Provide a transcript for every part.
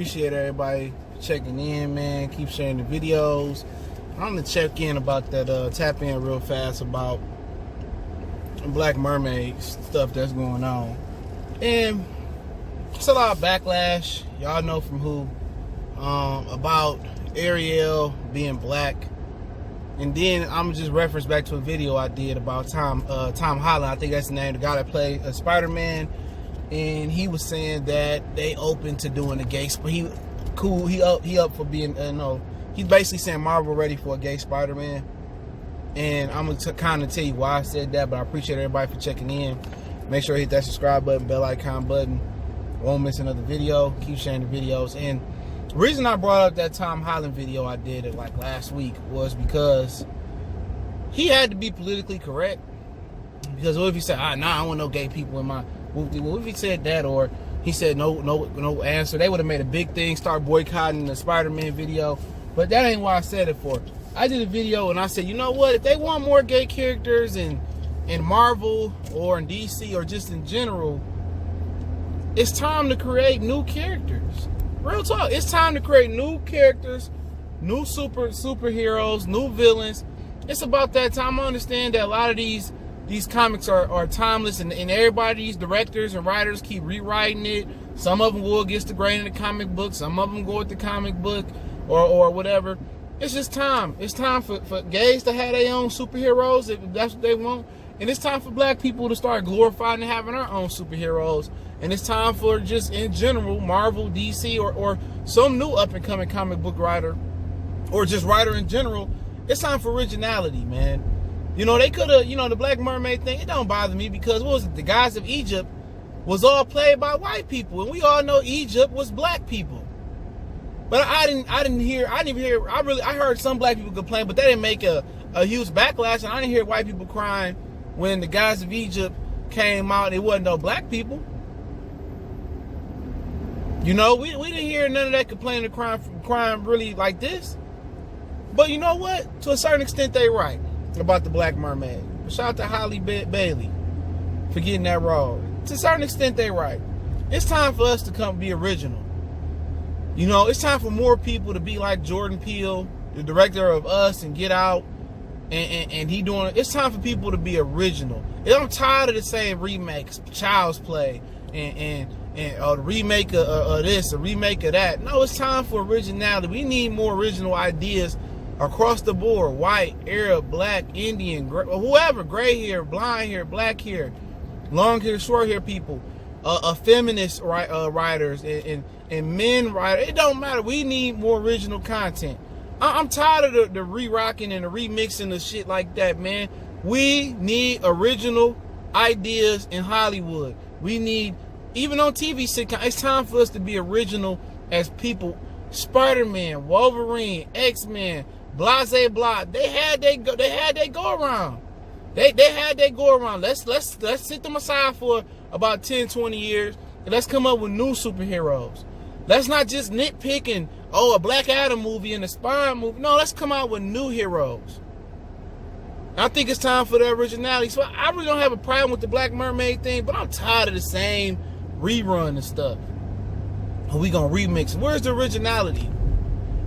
appreciate everybody checking in, man. Keep sharing the videos. I'm gonna check in about that, tap in real fast about Black Mermaid stuff that's going on. And it's a lot of backlash, y'all know from who, about Ariel being black. And then I'm gonna just reference back to a video I did about Tom Holland. I think that's the name, the guy that played Spider-Man. And he was saying that they open to doing a gay, but he up for being, he's basically saying Marvel ready for a gay Spider-Man. And I'm gonna kind of tell you why I said that, but I appreciate everybody for checking in. Make sure you hit that subscribe button, bell icon button. Won't miss another video. Keep sharing the videos. And the reason I brought up that Tom Holland video I did like last week was because he had to be politically correct. Because what if he said, nah, I don't want no gay people in my movie? What if he said that, or he said no answer? They would have made a big thing, start boycotting the Spider-Man video. But that ain't why I said it for. I did a video and I said, you know what? If they want more gay characters in Marvel or in DC or just in general, it's time to create new characters. Real talk. It's time to create new characters, new superheroes, new villains. It's about that time. I understand that a lot of these comics are timeless, and everybody, these directors and writers keep rewriting it. Some of them go against the grain of the comic book. Some of them go with the comic book or whatever. It's just time. It's time for gays to have their own superheroes if that's what they want. And it's time for black people to start glorifying and having our own superheroes. And it's time for just in general, Marvel, DC, or some new up-and-coming comic book writer, or just writer in general. It's time for originality, man. You know, they could have, the Black Mermaid thing, it don't bother me because, what was it, the Gods of Egypt was all played by white people. And we all know Egypt was black people. But I heard some black people complain, but they didn't make a huge backlash. And I didn't hear white people crying when the Gods of Egypt came out and it wasn't no black people. We didn't hear none of that complaining or crying really like this. But you know what? To a certain extent, they right about the Black Mermaid. Shout out to Halle Bailey for getting that role. To a certain extent, they right. It's time for us to come be original. It's time for more people to be like Jordan Peele, the director of Us and Get Out, and he doing it. It's time for people to be original. I'm tired of the same remakes, Child's Play, and the remake of this, a remake of that. No, it's time for originality. We need more original ideas across the board. White, Arab, black, Indian, whoever, gray hair, blind hair, black hair, long hair, short hair people, feminist writers and men writers. It don't matter. We need more original content. I'm tired of the re-rocking and the remixing of shit like that, man. We need original ideas in Hollywood. We need, even on TV sitcom, it's time for us to be original as people. Spider-Man, Wolverine, X-Men, Blase Blah. They had they go around. They had they go around. Let's sit them aside for about 10, 20 years and let's come up with new superheroes. Let's not just nitpick and a Black Adam movie and a Spy movie. No, let's come out with new heroes. I think it's time for the originality. So I really don't have a problem with the Black Mermaid thing, but I'm tired of the same rerun and stuff. We gonna remix. Where's the originality?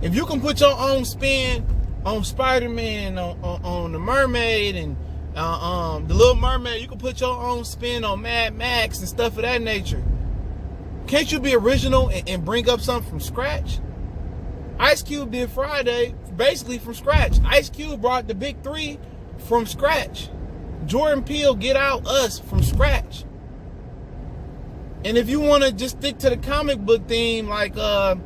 If you can put your own spin on Spider-Man, on the Mermaid and the Little Mermaid, you can put your own spin on Mad Max and stuff of that nature. Can't you be original and bring up something from scratch? Ice Cube did Friday basically from scratch. Ice Cube brought the big three from scratch. Jordan Peele, Get Out, Us from scratch. And if you want to just stick to the comic book theme, like the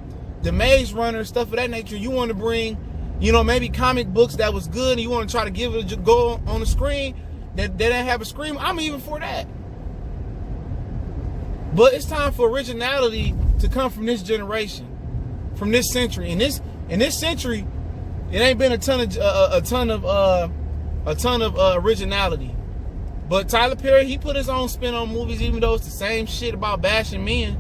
Maze Runner, stuff of that nature, you want to bring, maybe comic books that was good, and you want to try to give it a go on the screen that didn't have a screen, I'm even for that. But it's time for originality to come from this generation, from this century. In this century, it ain't been a ton of originality. But Tyler Perry, he put his own spin on movies, even though it's the same shit about bashing men.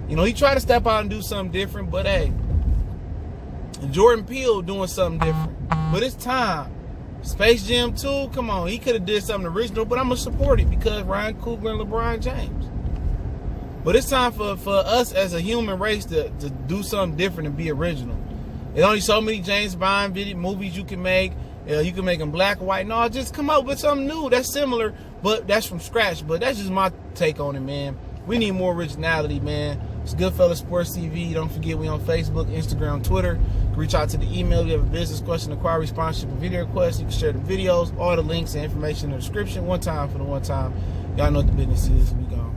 He tried to step out and do something different, but hey, Jordan Peele doing something different. But it's time. Space Jam 2, come on, he could have did something original, but I'm gonna support it because Ryan Coogler and LeBron James. But it's time for us as a human race to do something different and be original. There's only so many James Bond movies you can make. You can make them black or white. No, just come up with something new that's similar, but that's from scratch. But that's just my take on it, man. We need more originality, man. It's Goodfellas Sports TV. Don't forget, we on Facebook, Instagram, Twitter. You can reach out to the email if you have a business question, inquiry, sponsorship, or video request. You can share the videos, all the links and information in the description. One time for the one time. Y'all know what the business is. We gone.